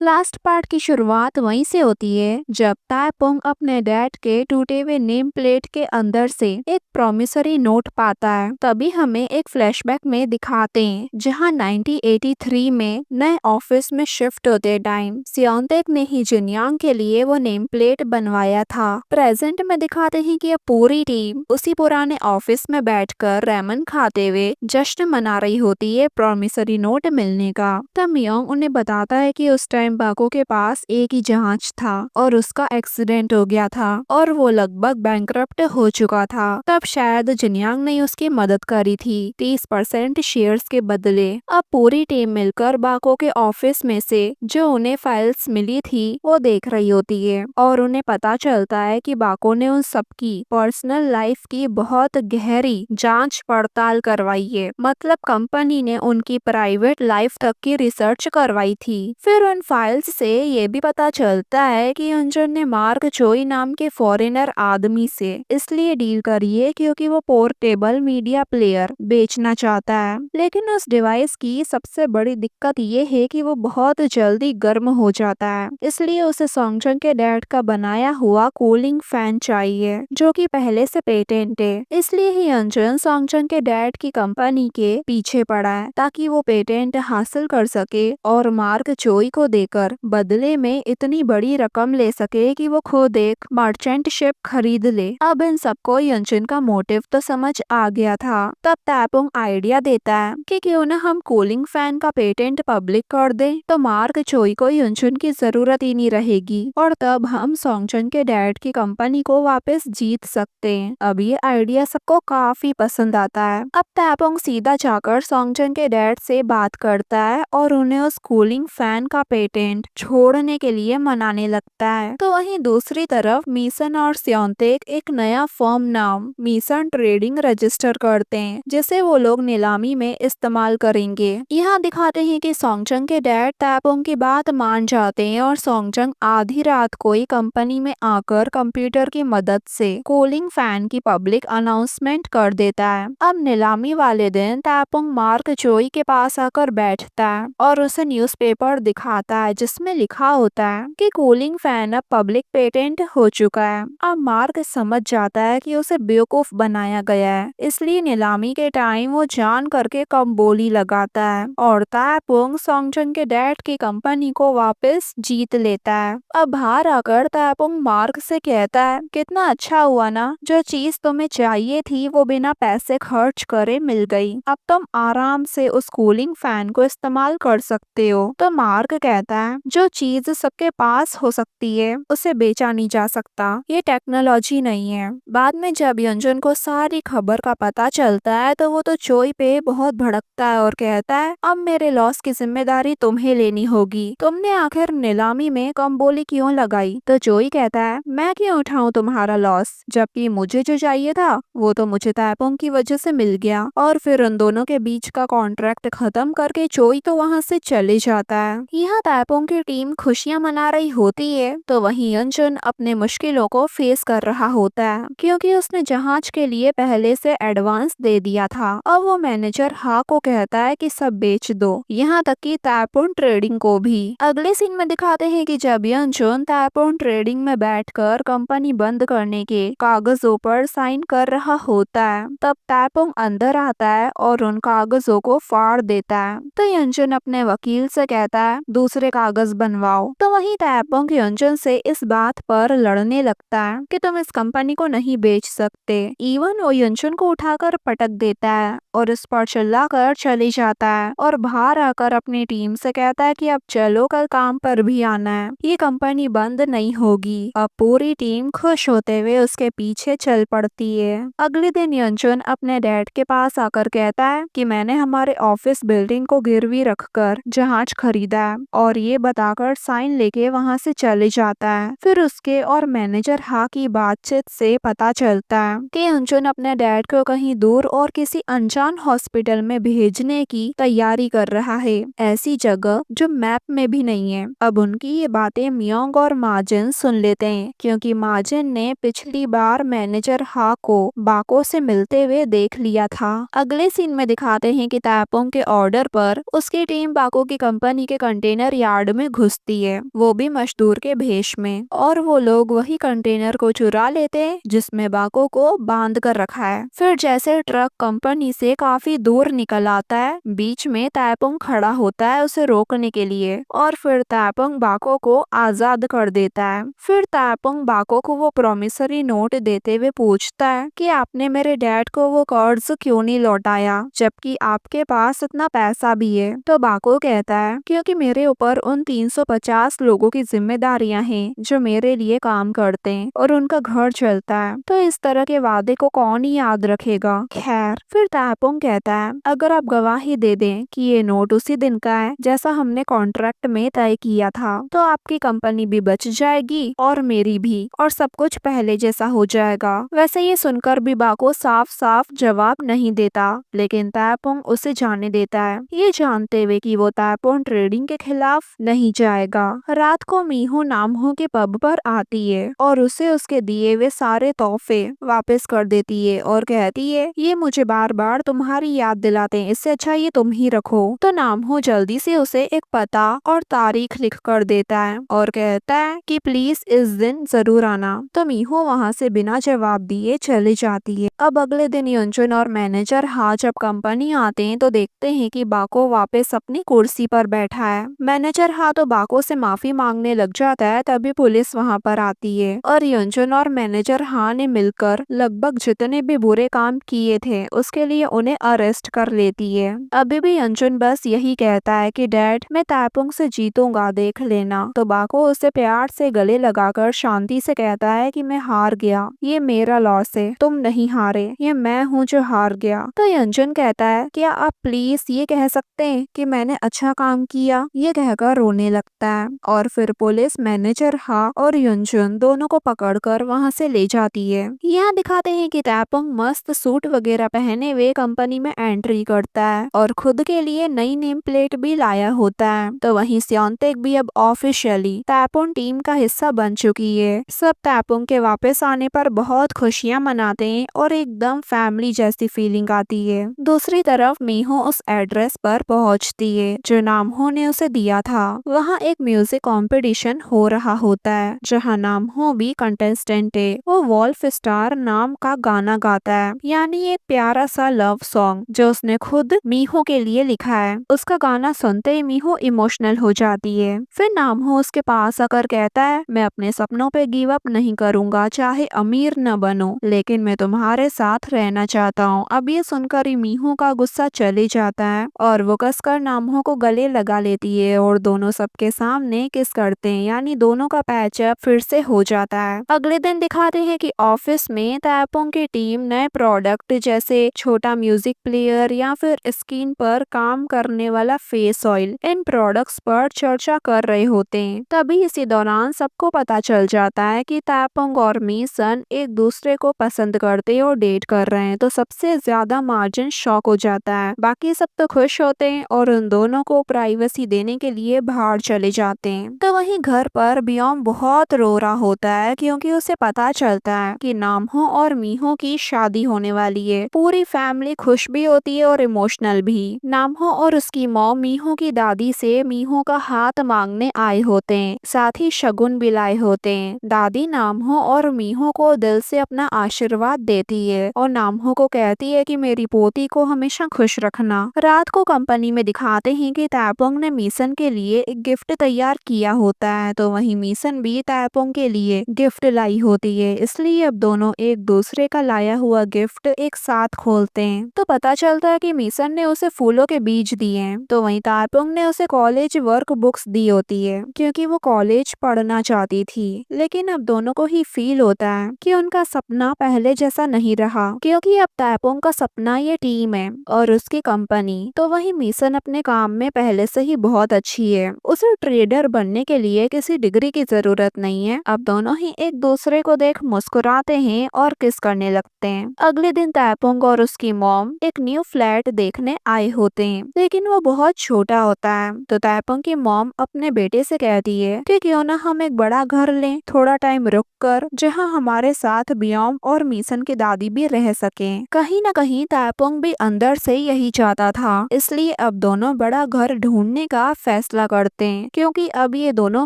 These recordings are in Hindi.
लास्ट पार्ट की शुरुआत वहीं से होती है जब ताएपोंग अपने डैड के टूटे हुए नेम प्लेट के अंदर से एक प्रॉमिसरी नोट पाता है। तभी हमें एक फ्लैशबैक में दिखाते हैं जहां 1983 में नए ऑफिस में शिफ्ट होते टाइम सियोंतेक ने ही जिनयांग के लिए वो नेम प्लेट बनवाया था। प्रेजेंट में दिखाते हैं कि अब पूरी टीम उसी पुराने ऑफिस में बैठकर रेमन खाते हुए जश्न मना रही होती है प्रॉमिसरी नोट मिलने का। तब मियोंग उन्हें बताता है कि उस टाइम बाको के पास एक ही जहाज था और उसका एक्सीडेंट हो गया था और वो लगभग बैंकरप्ट हो चुका था। तब शायद जिनयांग ने उसकी मदद करी थी 30% शेयर्स के बदले। अब पूरी टीम मिलकर बाको के ऑफिस में से जो उन्हें फाइल्स मिली थी वो देख रही होती है और उन्हें पता चलता है कि बाको ने उन सबकी पर्सनल लाइफ की बहुत गहरी जांच पड़ताल करवाई है। मतलब कंपनी ने उनकी प्राइवेट लाइफ तक की रिसर्च करवाई थी। फिर उन फाइल्स से ये भी पता चलता है कि अंजन ने मार्क चोई नाम के फॉरेनर आदमी से इसलिए डील करी है क्योंकि वो पोर्टेबल मीडिया प्लेयर बेचना चाहता है। लेकिन उस डिवाइस की सबसे बड़ी दिक्कत ये है कि वो बहुत जल्दी गर्म हो जाता है, इसलिए उसे सोंगचंग के डैड का बनाया हुआ कूलिंग फैन चाहिए जो कि पहले से पेटेंट है। इसलिए ही अंजन सोंगचंग के डैड की कंपनी के पीछे पड़ा है ताकि वो पेटेंट हासिल कर सके और मार्क चोई को देकर बदले में इतनी बड़ी रकम ले सके कि वो खुद एक मर्चेंट शिप खरीद ले। अब इन सबको यंचन का मोटिव तो समझ आ गया था। तब ताएपोंग आइडिया देता है कि क्यों न हम कूलिंग फैन का पेटेंट पब्लिक कर दे तो मार्क चोई को यंचन की जरूरत ही नहीं रहेगी और तब हम सोंगचंग के डैड की कंपनी को वापस जीत सकते हैं। अब ये आइडिया सबको काफी पसंद आता है। अब ताएपोंग सीधा जाकर सोंगचंग के डैड से बात करता है और उन्हें उस कूलिंग फैन का पेटेंट छोड़ने के लिए मनाने लगता है। तो वहीं दूसरी तरफ मीसन और सियोंतेक एक नया फर्म नाम मीसन ट्रेडिंग रजिस्टर करते हैं जिसे वो लोग नीलामी में इस्तेमाल करेंगे। यहाँ दिखाते हैं कि सोंगचंग के डैड ताएपोंग की बात मान जाते हैं और सोंगचंग आधी रात को ही कंपनी में आकर कंप्यूटर की मदद से कूलिंग फैन की पब्लिक अनाउंसमेंट कर देता है। अब नीलामी वाले दिन ताएपोंग मार्क चोई के पास आकर बैठता है और उसे न्यूज़पेपर दिखाता है जिसमें लिखा होता है कि कूलिंग फैन अब पब्लिक पेटेंट हो चुका है। अब मार्क समझ जाता है कि उसे बेवकूफ बनाया गया है, इसलिए नीलामी के टाइम वो जान करके कम बोली लगाता है और ताएपोंग सोंगचंग के डैड की कंपनी को वापस जीत लेता है। अब बाहर आकर ताएपोंग मार्क से कहता है कितना अच्छा हुआ ना, जो चीज तुम्हें चाहिए थी वो बिना पैसे खर्च करे मिल गई। अब तुम आराम से उस कूलिंग फैन को इस्तेमाल कर सकते हो। तो मार्क कहता है जो चीज सबके पास हो सकती है उसे बेचा नहीं जा सकता, ये टेक्नोलॉजी नहीं है। बाद में जब यंजन को सारी खबर का पता चलता है तो वो तो चोई पे बहुत भड़कता है और कहता है अब मेरे लॉस की जिम्मेदारी तुम्हें लेनी होगी, तुमने आखिर नीलामी में कम बोली क्यों लगाई। तो चोई कहता है मैं क्यों उठाऊं तुम्हारा लॉस, जबकि मुझे जो चाहिए था वो तो मुझे ताएपोंग की वजह से मिल गया। और फिर उन दोनों के बीच का कॉन्ट्रैक्ट खत्म करके चोई तो वहाँ से चले जाता है। यहाँ ताएपोंग की टीम खुशियाँ मना रही होती है तो वहीं यंजन अपने मुश्किलों को फेस कर रहा होता है क्योंकि उसने जहाज के लिए पहले से एडवांस दे दिया था। अब वो मैनेजर हा को कहता है कि सब बेच दो, यहाँ तक कि ताएपोंग ट्रेडिंग को भी। अगले सीन में दिखाते हैं कि जब यंजन ताएपोंग ट्रेडिंग में बैठकर कंपनी बंद करने के कागजों पर साइन कर रहा होता है तब ताएपोंग अंदर आता है और उन कागजों को फाड़ देता है। तो यंजन अपने वकील से कहता है दूसरे कागज बनवाओ। तो वहीं ताएपोंग यंजन से इस बात पर लड़ने लगता है कि तुम इस कंपनी को नहीं बेच सकते। इवन वो यंजन को उठाकर पटक देता है और इस पर चिल्लाकर चले जाता है और बाहर आकर अपनी टीम से कहता है कि अब चलो कल काम पर भी आना है, ये कंपनी बंद नहीं होगी। अब पूरी टीम खुश होते हुए उसके पीछे चल पड़ती है। अगले दिन यंजन अपने डैड के पास आकर कहता है कि मैंने हमारे ऑफिस बिल्डिंग को गिरवी रखकर जहाज खरीदा है और ये बताकर साइन लेके वहाँ से चले जाता है। फिर उसके और मैनेजर हा की बातचीत से पता चलता है कि यंजन अपने डैड को कहीं दूर और किसी अनजान हॉस्पिटल में भेजने की तैयारी कर रहा है, ऐसी जगह जो मैप में भी नहीं है। अब उनकी ये बातें मियोंग और माजिन सुन लेते हैं क्योंकि माजिन ने पिछली बार मैनेजर हा को बाको से मिलते हुए देख लिया था। अगले सीन में दिखाते हैं कि ताएपोंग के ऑर्डर पर उसकी टीम बाको की कंपनी के कंटेनर यार्ड में घुसती है, वो भी मजदूर के भेष में, और वो लोग वही कंटेनर को चुरा लेते हैं जिसमें बाको को बांध कर रखा है। फिर जैसे ट्रक कंपनी से काफी दूर निकल आता है, बीच में तायपुंग खड़ा होता है उसे रोकने के लिए, और फिर तायपुंग बाको को आजाद कर देता है। फिर तायपुंग बाको को वो प्रॉमिसरी नोट देते हुए पूछता है कि आपने मेरे डैड को वो कर्ज क्यों नहीं लौटाया, जबकि आपके पास इतना पैसा भी है। तो बाको कहता है क्योंकि मेरे ऊपर उन 350 लोगों की जिम्मेदारियां हैं जो मेरे लिए काम करते हैं और उनका घर चलता है, तो इस तरह के वादे को कौन ही याद रखेगा। खैर, फिर तायपुंग कहता है अगर आप गवाही दे दें कि ये नोट उसी दिन का है जैसा हमने कॉन्ट्रैक्ट में तय किया था, तो आपकी कंपनी भी बच जाएगी और मेरी भी, और सब कुछ पहले जैसा हो जाएगा। वैसे ये सुनकर भी बाको साफ साफ जवाब नहीं देता, लेकिन तायपुंग उसे जाने देता है, ये जानते हुए कि वो तायपुंग ट्रेडिंग के खिलाफ नहीं जाएगा। रात को मीहो नामहो के पब पर आती है और उसे उसके दिए हुए सारे तोहफे वापस कर देती है और कहती है ये मुझे बार बार तुम्हारी याद दिलाते हैं, इससे अच्छा ये तुम ही रखो। तो नामहो जल्दी से उसे एक पता और तारीख लिख कर देता है और कहता है कि प्लीज इस दिन जरूर आना। तो मीहो वहाँ से बिना जवाब दिए चली जाती है। अब अगले दिन युनचुन और मैनेजर हा जब कंपनी आते हैं तो देखते हैं कि बाको वापस अपनी कुर्सी पर बैठा है। मैनेजर हा तो बाको से माफी मांगने लग जाता है, तभी पुलिस वहाँ पर आती है और युनचुन और मैनेजर हा ने मिलकर लगभग जितने भी बुरे काम किए थे उसके लिए उन्हें अरेस्ट कर लेती है। अभी भी युनचुन बस यही कहता है कि डैड मैं तायपुंग से जीतूंगा, देख लेना। तो बाको उसे प्यार से गले लगाकर शांति से कहता है कि मैं हार गया, ये मेरा लॉस है, तुम नहीं हारे, ये मैं हूँ जो हार गया। तो युनचुन कहता है क्या आप प्लीज ये कह सकते हैं कि मैंने अच्छा काम किया, ये कहकर रोने लगता है और फिर पुलिस मैनेजर हा और युनचुन दोनों को पकड़कर वहाँ से ले जाती है। यहाँ दिखाते हैं कि तायपुंग मस्त सूट वगैरह पहने हुए कंपनी में एंट्री करता है और खुद के लिए नई नेम प्लेट भी लाया होता है। तो वहीं स्योनतेक भी अब ऑफिशियली तायपुंग टीम का हिस्सा बन चुकी है। सब तायपुंग के वापस आने पर बहुत खुशियां मनाते हैं और एकदम फैमिली जैसी फीलिंग आती है। दूसरी तरफ मीहो उस एड्रेस पर पहुंचती है जो नामहो ने उसे दिया था। वहाँ एक म्यूजिक कंपटीशन हो रहा होता है जहाँ नामहो भी कंटेस्टेंट है। वो वॉल्फ स्टार नाम का गाना गाता है, यानी एक प्यारा सा लव सॉन्ग जो उसने खुद मीहो के लिए लिखा है। उसका गाना सुनते ही मीहो इमोशनल हो जाती है। फिर नामहो उसके पास आकर कहता है मैं अपने सपनों पे गिव अप नहीं करूंगा, चाहे अमीर न बनो, लेकिन मैं तुम्हारे साथ रहना चाहता हूँ। अब ये सुनकर ही मीहो का गुस्सा चले जाता है और वो कसकर नामहो को गले लगा लेती है और दोनों सबके सामने किस करते हैं, यानी दोनों का पैचअप फिर से हो जाता है। अगले दिन दिखाते हैं कि ऑफिस में तायपुंग की टीम नए प्रोडक्ट जैसे छोटा म्यूजिक प्लेयर या फिर स्किन पर काम करने वाला फेस ऑयल, इन प्रोडक्ट्स पर चर्चा कर रहे होते हैं। तभी इसी दौरान सबको पता चल जाता है कि तायपुंग और मीसन एक दूसरे को पसंद करते और डेट कर रहे हैं। तो सबसे ज्यादा मार्जिन शॉक हो जाता है, बाकी सब तो खुश होते हैं और उन दोनों को प्राइवेसी देने के लिए बाहर चले जाते हैं। तो वहीं घर पर बियोम बहुत रो रहा होता है क्योंकि उसे पता चलता है कि नामहो और मीहो की शादी होने वाली है। पूरी फैमिली खुश भी होती है और इमोशनल भी। नामहो और उसकी मॉम मीहो की दादी से मीहो का हाथ मांगने आए होते हैं, साथ ही शगुन भी लाए होते हैं। दादी नामहो और मीहो को दिल से अपना आशीर्वाद देती है और नामहो को कहती है कि मेरी पोती को हमेशा खुश रखना। रात को कंपनी में दिखाते हैं कि तायपुंग ने मीसन के लिए एक गिफ्ट तैयार किया होता है, तो वहीं मीसन भी तायपुंग के लिए गिफ्ट लाई होती है, इसलिए अब दोनों एक दूसरे का लाया हुआ गिफ्ट एक साथ खोलते हैं। तो पता चलता है कि मीसन ने उसे फूलों के बीज दिए हैं, तो वहीं तायपुंग ने उसे कॉलेज वर्क बुक्स दी होती है क्योंकि वो कॉलेज पढ़ना चाहती थी। लेकिन अब दोनों को ही फील होता है कि उनका सपना पहले जैसा नहीं रहा, क्योंकि अब तायपुंग का सपना ये टीम है और उसकी कंपनी। तो वहीं मीसन अपने काम में पहले से ही बहुत अच्छी है, उसे ट्रेडर बनने के लिए किसी डिग्री की जरूरत नहीं है। अब दोनों ही एक दूसरे को देख मुस्कुराते हैं और किस करने लगते हैं। अगले दिन तायपुंग और उसकी मॉम एक न्यू फ्लैट देखने आए होते हैं, लेकिन वो बहुत छोटा होता है। तो तायपुंग की मॉम अपने बेटे से कहती है कि क्यों ना हम एक बड़ा घर लें, थोड़ा टाइम रुक कर, जहाँ हमारे साथ बियोम और मीसन की दादी भी रह सके। कहीं न कहीं तायपुंग भी अंदर से यही चाहता था, इसलिए अब दोनों बड़ा घर ढूंढने का फैसला फैसला करते हैं क्योंकि अब ये दोनों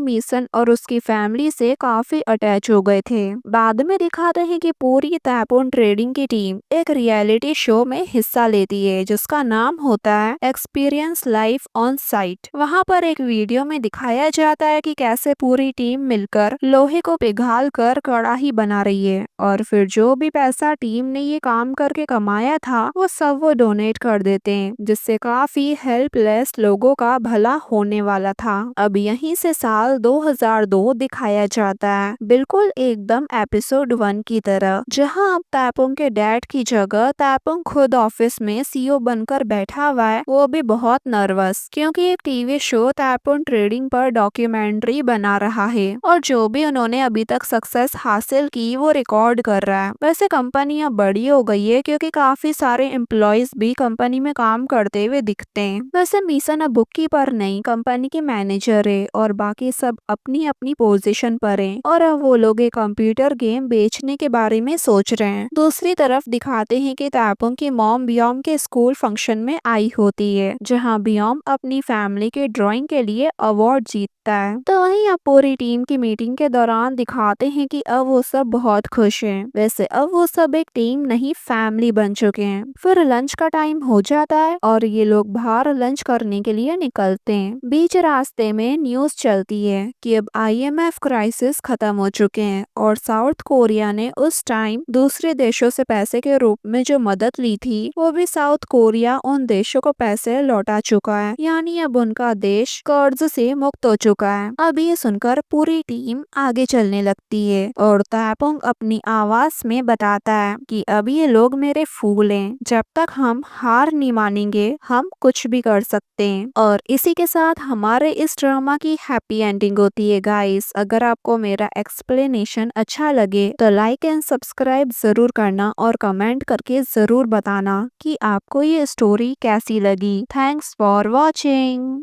मिशन और उसकी फैमिली से काफी अटैच हो गए थे। बाद में दिखाते हैं कि पूरी तैपोन ट्रेडिंग की टीम एक रियलिटी शो में हिस्सा लेती है जिसका नाम होता है एक्सपीरियंस लाइफ ऑन साइट। वहाँ पर एक वीडियो में दिखाया जाता है कि कैसे पूरी टीम मिलकर लोहे को पिघाल कर कड़ाही बना रही है और फिर जो भी पैसा टीम ने ये काम करके कमाया था वो सब वो डोनेट कर देते हैं जिससे काफी हेल्पलेस लोगों का भला होने वाला था। अब यहीं से साल 2002 दिखाया जाता है, बिल्कुल एकदम एपिसोड 1 की तरह, जहां अब तापुंग के डैड की जगह तापुंग खुद ऑफिस में सीईओ बनकर बैठा हुआ है, वो भी बहुत नर्वस क्योंकि एक टीवी शो तापुंग ट्रेडिंग पर डॉक्यूमेंट्री बना रहा है और जो भी उन्होंने अभी तक सक्सेस हासिल की वो रिकॉर्ड कर रहा है। वैसे कंपनी अब बड़ी हो गई है क्योंकि काफी सारे एम्प्लॉयज भी कंपनी में काम करते हुए दिखते हैं। वैसे मिशन अब बुक कीपर नहीं, कंपनी के मैनेजर है और बाकी सब अपनी अपनी पोजीशन पर हैं और अब वो लोग एक कंप्यूटर गेम बेचने के बारे में सोच रहे हैं। दूसरी तरफ दिखाते हैं कि तापुंग की मॉम बियोम के स्कूल फंक्शन में आई होती है जहाँ बियोम अपनी फैमिली के ड्राइंग के लिए अवार्ड जीतता है। तो वहीं अब पूरी टीम की मीटिंग के दौरान दिखाते हैं कि अब वो सब बहुत खुश हैं। वैसे अब वो सब एक टीम नहीं फैमिली बन चुके हैं। फिर लंच का टाइम हो जाता है और ये लोग बाहर लंच करने के लिए निकलते हैं। बीच रास्ते में न्यूज चलती है कि अब आईएमएफ क्राइसिस खत्म हो चुके हैं और साउथ कोरिया ने उस टाइम दूसरे देशों से पैसे के रूप में जो मदद ली थी वो भी साउथ कोरिया उन देशों को पैसे लौटा चुका है, यानी अब उनका देश कर्ज से मुक्त हो चुका है। अब ये सुनकर पूरी टीम आगे चलने लगती है और तापुंग अपनी आवाज में बताता है कि अब ये लोग मेरे फूल हैं, जब तक हम हार नहीं मानेंगे हम कुछ भी कर सकते हैं। और इसी के साथ हमारे इस ड्रामा की हैप्पी एंडिंग होती है गाइस। अगर आपको मेरा एक्सप्लेनेशन अच्छा लगे तो लाइक एंड सब्सक्राइब जरूर करना और कमेंट करके जरूर बताना कि आपको ये स्टोरी कैसी लगी। Thanks for watching.